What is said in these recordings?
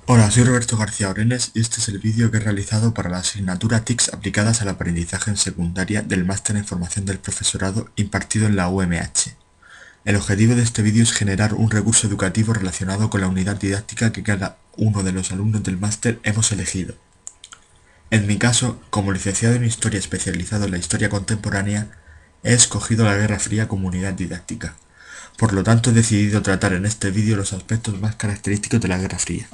Hola, soy Roberto García Orenes y este es el vídeo que he realizado para la asignatura TICS aplicadas al aprendizaje en secundaria del Máster en Formación del Profesorado impartido en la UMH. El objetivo de este vídeo es generar un recurso educativo relacionado con la unidad didáctica que cada uno de los alumnos del máster hemos elegido. En mi caso, como licenciado en Historia especializado en la historia contemporánea, he escogido la Guerra Fría como unidad didáctica. Por lo tanto, he decidido tratar en este vídeo los aspectos más característicos de la Guerra Fría.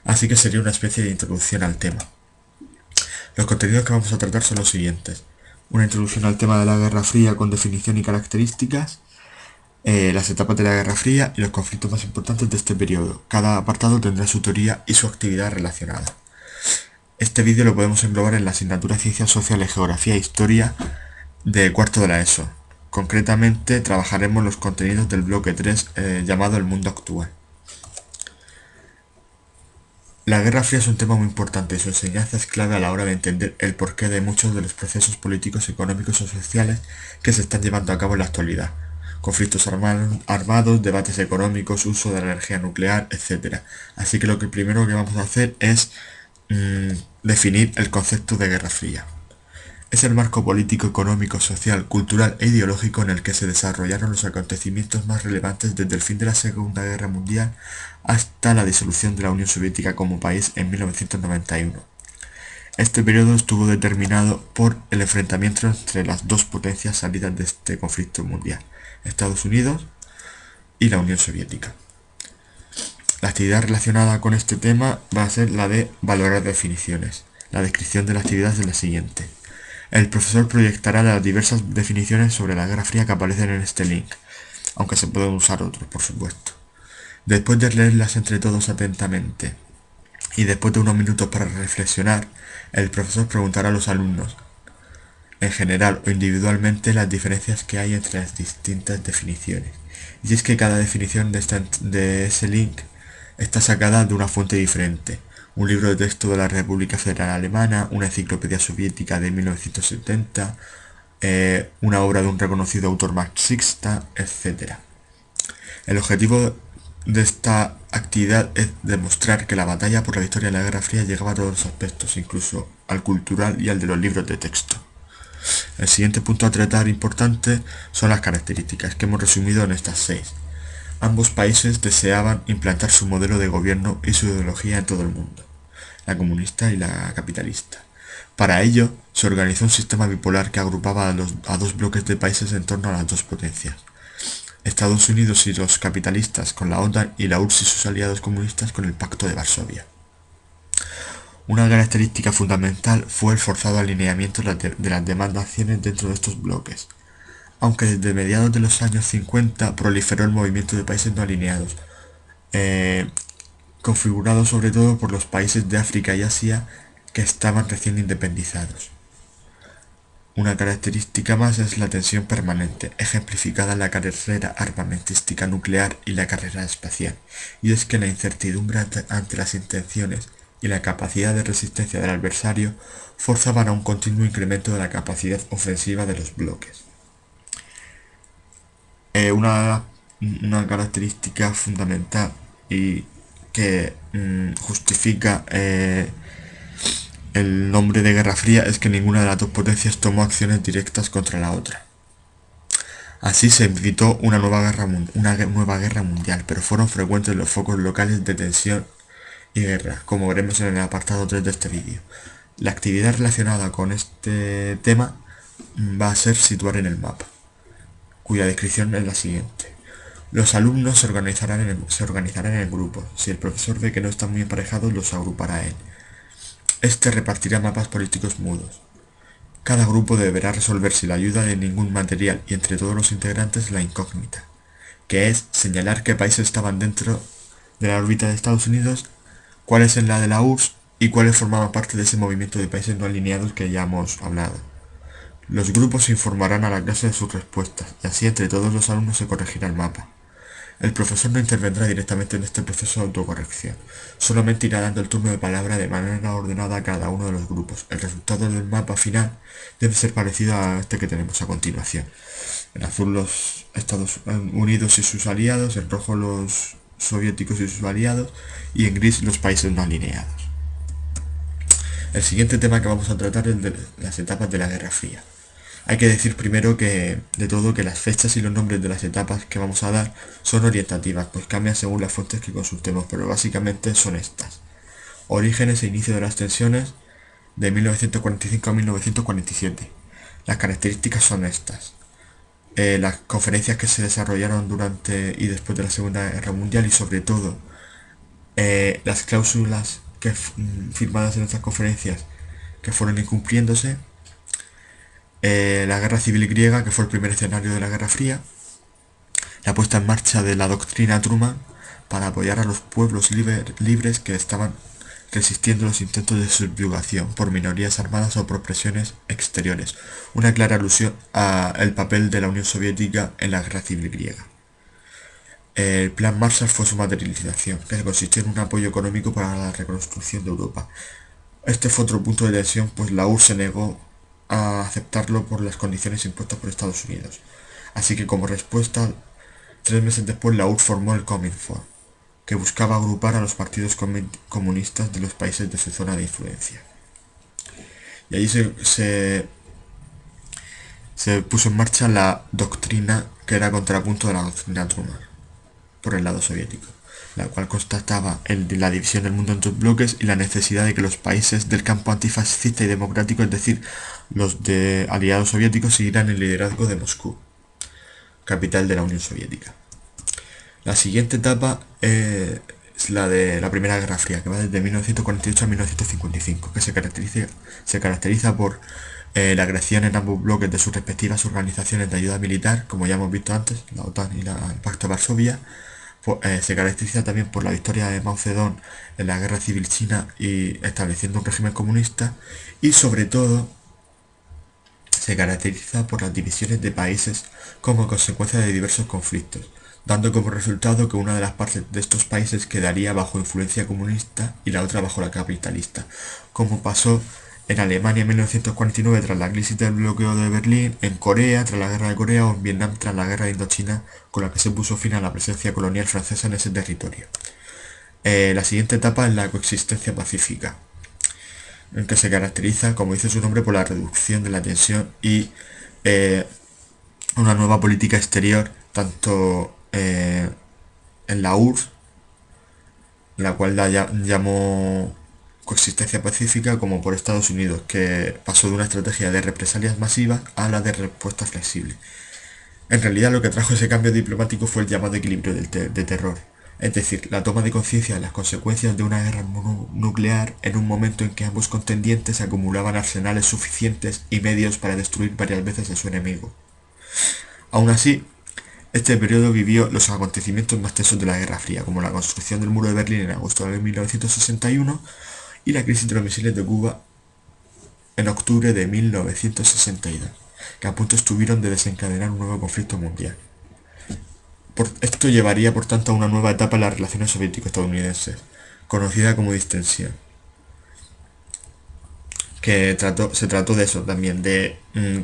Así que sería una especie de introducción al tema. Los contenidos que vamos a tratar son los siguientes. Una introducción al tema de la Guerra Fría con definición y características, las etapas de la Guerra Fría y los conflictos más importantes de este periodo. Cada apartado tendrá su teoría y su actividad relacionada. Este vídeo lo podemos englobar en la asignatura Ciencias Sociales, Geografía e Historia de cuarto de la ESO. Concretamente trabajaremos los contenidos del bloque 3 llamado El Mundo Actual. La Guerra Fría es un tema muy importante y su enseñanza es clave a la hora de entender el porqué de muchos de los procesos políticos, económicos o sociales que se están llevando a cabo en la actualidad. Conflictos armados, debates económicos, uso de la energía nuclear, etc. Así que lo que primero que vamos a hacer es definir el concepto de Guerra Fría. Es el marco político, económico, social, cultural e ideológico en el que se desarrollaron los acontecimientos más relevantes desde el fin de la Segunda Guerra Mundial hasta la disolución de la Unión Soviética como país en 1991. Este periodo estuvo determinado por el enfrentamiento entre las dos potencias salidas de este conflicto mundial, Estados Unidos y la Unión Soviética. La actividad relacionada con este tema va a ser la de valorar definiciones. La descripción de la actividad es la siguiente. El profesor proyectará las diversas definiciones sobre la Guerra Fría que aparecen en este link, aunque se pueden usar otros, por supuesto. Después de leerlas entre todos atentamente y después de unos minutos para reflexionar, el profesor preguntará a los alumnos, en general o individualmente, las diferencias que hay entre las distintas definiciones. Y es que cada definición de ese link está sacada de una fuente diferente. Un libro de texto de la República Federal Alemana, una enciclopedia soviética de 1970, una obra de un reconocido autor marxista, etc. El objetivo de esta actividad es demostrar que la batalla por la victoria de la Guerra Fría llegaba a todos los aspectos, incluso al cultural y al de los libros de texto. El siguiente punto a tratar importante son las características, que hemos resumido en estas 6. Ambos países deseaban implantar su modelo de gobierno y su ideología en todo el mundo, la comunista y la capitalista. Para ello, se organizó un sistema bipolar que agrupaba a dos bloques de países en torno a las dos potencias. Estados Unidos y los capitalistas con la OTAN y la URSS y sus aliados comunistas con el Pacto de Varsovia. Una característica fundamental fue el forzado alineamiento de las demás naciones dentro de estos bloques, aunque desde mediados de los años 50 proliferó el movimiento de países no alineados, configurado sobre todo por los países de África y Asia que estaban recién independizados. Una característica más es la tensión permanente, ejemplificada en la carrera armamentística nuclear y la carrera espacial, y es que la incertidumbre ante las intenciones y la capacidad de resistencia del adversario forzaban a un continuo incremento de la capacidad ofensiva de los bloques. Una, una característica fundamental y que justifica el nombre de Guerra Fría es que ninguna de las dos potencias tomó acciones directas contra la otra. Así se evitó una nueva guerra mundial, pero fueron frecuentes los focos locales de tensión y guerra, como veremos en el apartado 3 de este vídeo. La actividad relacionada con este tema va a ser situar en el mapa, cuya descripción es la siguiente. Los alumnos se organizarán en grupos. Si el profesor ve que no están muy emparejados, los agrupará él. Este repartirá mapas políticos mudos. Cada grupo deberá resolver sin la ayuda de ningún material y entre todos los integrantes la incógnita, que es señalar qué países estaban dentro de la órbita de Estados Unidos, cuáles en la de la URSS y cuáles formaban parte de ese movimiento de países no alineados que ya hemos hablado. Los grupos informarán a la clase de sus respuestas y así entre todos los alumnos se corregirá el mapa. El profesor no intervendrá directamente en este proceso de autocorrección, solamente irá dando el turno de palabra de manera ordenada a cada uno de los grupos. El resultado del mapa final debe ser parecido a este que tenemos a continuación. En azul los Estados Unidos y sus aliados, en rojo los soviéticos y sus aliados, y en gris los países no alineados. El siguiente tema que vamos a tratar es de las etapas de la Guerra Fría. Hay que decir primero de todo que las fechas y los nombres de las etapas que vamos a dar son orientativas, pues cambian según las fuentes que consultemos, pero básicamente son estas. Orígenes e inicio de las tensiones de 1945 a 1947. Las características son estas. Las conferencias que se desarrollaron durante y después de la Segunda Guerra Mundial y sobre todo las cláusulas firmadas en estas conferencias que fueron incumpliéndose. La Guerra Civil Griega, que fue el primer escenario de la Guerra Fría. La puesta en marcha de la doctrina Truman para apoyar a los pueblos libres que estaban resistiendo los intentos de subyugación por minorías armadas o por presiones exteriores. Una clara alusión al papel de la Unión Soviética en la Guerra Civil Griega. El Plan Marshall fue su materialización, que consistió en un apoyo económico para la reconstrucción de Europa. Este fue otro punto de tensión, pues la URSS se negó a aceptarlo por las condiciones impuestas por Estados Unidos. Así que como respuesta, 3 meses después la URSS formó el Comintern, que buscaba agrupar a los partidos comunistas de los países de su zona de influencia. Y allí se puso en marcha la doctrina que era contrapunto de la doctrina Truman, por el lado soviético, la cual constataba la división del mundo en dos bloques y la necesidad de que los países del campo antifascista y democrático, es decir, los de aliados soviéticos, siguieran el liderazgo de Moscú, capital de la Unión Soviética. La siguiente etapa es la de la Primera Guerra Fría, que va desde 1948 a 1955, que se caracteriza por la creación en ambos bloques de sus respectivas organizaciones de ayuda militar, como ya hemos visto antes, la OTAN y el Pacto de Varsovia. Se caracteriza también por la victoria de Mao Zedong en la Guerra Civil China y estableciendo un régimen comunista, y sobre todo se caracteriza por las divisiones de países como consecuencia de diversos conflictos, dando como resultado que una de las partes de estos países quedaría bajo influencia comunista y la otra bajo la capitalista, como pasó en Alemania en 1949 tras la crisis del bloqueo de Berlín, en Corea tras la guerra de Corea o en Vietnam tras la guerra de Indochina, con la que se puso fin a la presencia colonial francesa en ese territorio. La siguiente etapa es la coexistencia pacífica, en que se caracteriza, como dice su nombre, por la reducción de la tensión y una nueva política exterior, tanto en la URSS, la cual llamó coexistencia pacífica, como por Estados Unidos, que pasó de una estrategia de represalias masivas a la de respuesta flexible. En realidad lo que trajo ese cambio diplomático fue el llamado equilibrio de terror, es decir, la toma de conciencia de las consecuencias de una guerra nuclear en un momento en que ambos contendientes acumulaban arsenales suficientes y medios para destruir varias veces a su enemigo. Aún así, este periodo vivió los acontecimientos más tensos de la Guerra Fría, como la construcción del muro de Berlín en agosto de 1961 y la crisis de los misiles de Cuba en octubre de 1962, que a punto estuvieron de desencadenar un nuevo conflicto mundial. Esto llevaría por tanto a una nueva etapa en las relaciones soviético-estadounidenses, conocida como distensión, que se trató de eso también, de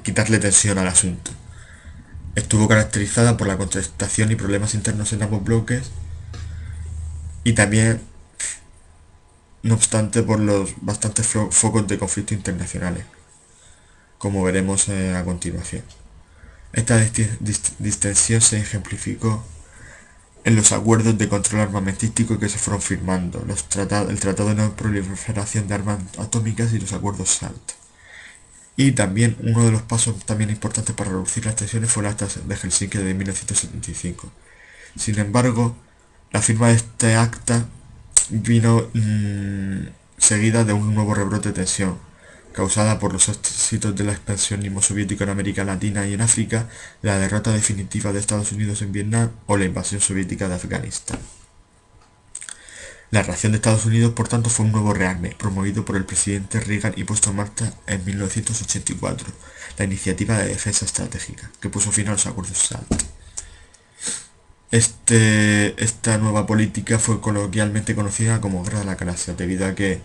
quitarle tensión al asunto. Estuvo caracterizada por la contestación y problemas internos en ambos bloques, y también, no obstante, por los bastantes focos de conflicto internacionales, como veremos a continuación. Esta distensión se ejemplificó en los acuerdos de control armamentístico que se fueron firmando, el Tratado de No Proliferación de Armas Atómicas y los acuerdos SALT. Y también uno de los pasos también importantes para reducir las tensiones fue el Acta de Helsinki de 1975. Sin embargo, la firma de este acta vino seguida de un nuevo rebrote de tensión, causada por los éxitos del expansionismo soviético en América Latina y en África, la derrota definitiva de Estados Unidos en Vietnam o la invasión soviética de Afganistán. La reacción de Estados Unidos, por tanto, fue un nuevo rearme, promovido por el presidente Reagan y puesto en marcha en 1984, la Iniciativa de Defensa Estratégica, que puso fin a los acuerdos SALT. Esta nueva política fue coloquialmente conocida como Guerra de la Galaxia, debido a que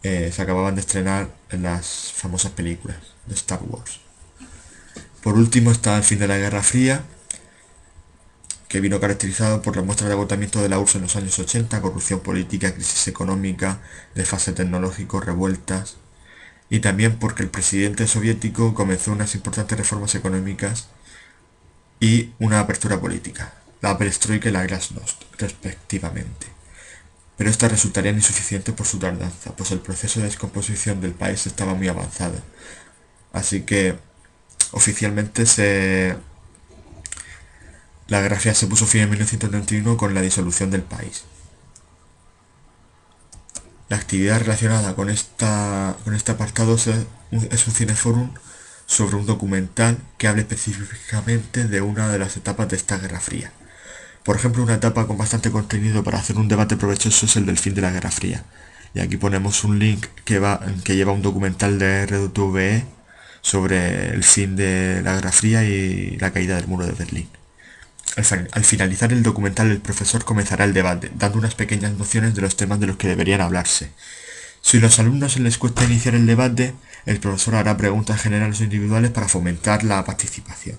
se acababan de estrenar en las famosas películas de Star Wars. Por último está el fin de la Guerra Fría, que vino caracterizado por las muestras de agotamiento de la URSS en los años 80, corrupción política, crisis económica, desfase tecnológico, revueltas, y también porque el presidente soviético comenzó unas importantes reformas económicas y una apertura política, la perestroika y la glasnost, respectivamente. Pero estas resultarían insuficientes por su tardanza, pues el proceso de descomposición del país estaba muy avanzado. Así que oficialmente la Guerra Fría se puso fin en 1991 con la disolución del país. La actividad relacionada con este apartado es un cineforum sobre un documental que habla específicamente de una de las etapas de esta Guerra Fría. Por ejemplo, una etapa con bastante contenido para hacer un debate provechoso es el del fin de la Guerra Fría. Y aquí ponemos un link que lleva un documental de RTVE sobre el fin de la Guerra Fría y la caída del muro de Berlín. Al finalizar el documental, el profesor comenzará el debate, dando unas pequeñas nociones de los temas de los que deberían hablarse. Si a los alumnos les cuesta iniciar el debate, el profesor hará preguntas generales o individuales para fomentar la participación.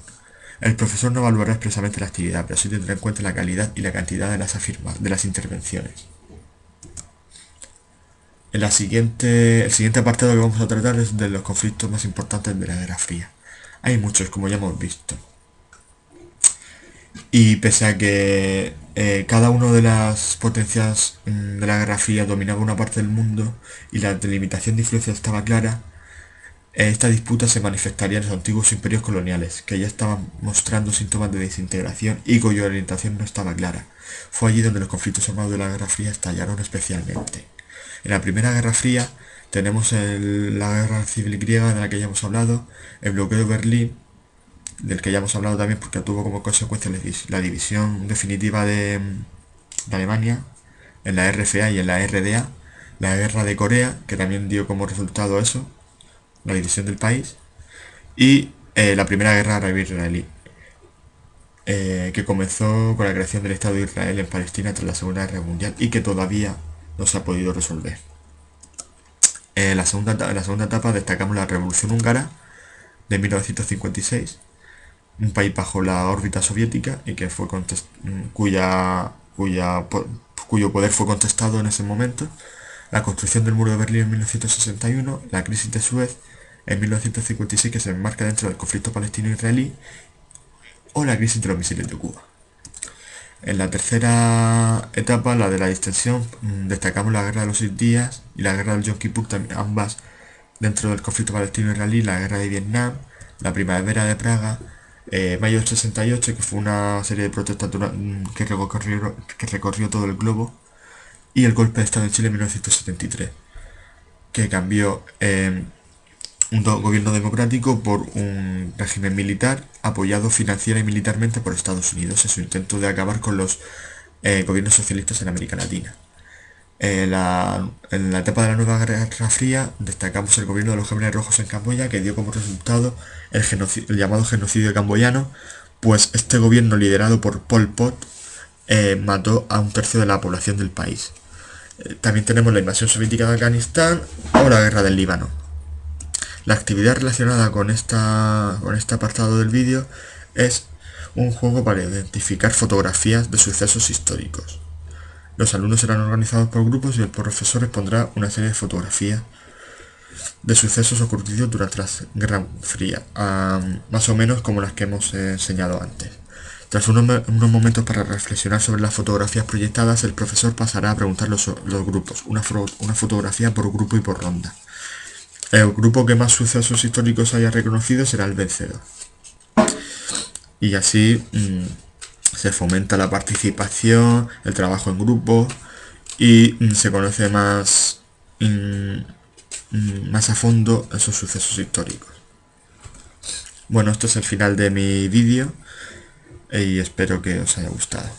El profesor no evaluará expresamente la actividad, pero sí tendrá en cuenta la calidad y la cantidad de las intervenciones. El siguiente apartado que vamos a tratar es de los conflictos más importantes de la Guerra Fría. Hay muchos, como ya hemos visto. Y pese a que cada una de las potencias de la Guerra Fría dominaba una parte del mundo y la delimitación de influencia estaba clara, esta disputa se manifestaría en los antiguos imperios coloniales, que ya estaban mostrando síntomas de desintegración y cuya orientación no estaba clara. Fue allí donde los conflictos armados de la Guerra Fría estallaron especialmente. En la Primera Guerra Fría tenemos la Guerra Civil Griega, de la que ya hemos hablado, el bloqueo de Berlín, del que ya hemos hablado también porque tuvo como consecuencia la división definitiva de Alemania en la RFA y en la RDA, la Guerra de Corea, que también dio como resultado eso, la división del país, y la Primera Guerra Árabe-Israelí, que comenzó con la creación del Estado de Israel en Palestina tras la Segunda Guerra Mundial y que todavía no se ha podido resolver. En la segunda etapa destacamos la Revolución Húngara de 1956, un país bajo la órbita soviética y que fue cuyo poder fue contestado en ese momento, la construcción del muro de Berlín en 1961, la crisis de Suez en 1956 que se enmarca dentro del conflicto palestino-israelí, o la crisis de los misiles de Cuba. En la tercera etapa, la de la distensión, destacamos la guerra de los 6 días y la guerra del Yom Kippur, ambas dentro del conflicto palestino-israelí, la guerra de Vietnam, la primavera de Praga, mayo del 68, que fue una serie de protestas que recorrió todo el globo, y el golpe de Estado en Chile en 1973, que cambió un gobierno democrático por un régimen militar apoyado financiera y militarmente por Estados Unidos en su intento de acabar con los gobiernos socialistas en América Latina. En la etapa de la nueva Guerra Fría destacamos el gobierno de los Khmeres Rojos en Camboya, que dio como resultado el llamado genocidio camboyano, pues este gobierno liderado por Pol Pot mató a un tercio de la población del país. También tenemos la invasión soviética de Afganistán o la guerra del Líbano. La actividad relacionada con este apartado del vídeo es un juego para identificar fotografías de sucesos históricos. Los alumnos serán organizados por grupos y el profesor expondrá una serie de fotografías de sucesos ocurridos durante la Guerra Fría, más o menos como las que hemos enseñado antes. Tras unos momentos para reflexionar sobre las fotografías proyectadas, el profesor pasará a preguntar los grupos, una fotografía por grupo y por ronda. El grupo que más sucesos históricos haya reconocido será el vencedor. Y así se fomenta la participación, el trabajo en grupo y se conoce más a fondo esos sucesos históricos. Bueno, esto es el final de mi vídeo y espero que os haya gustado.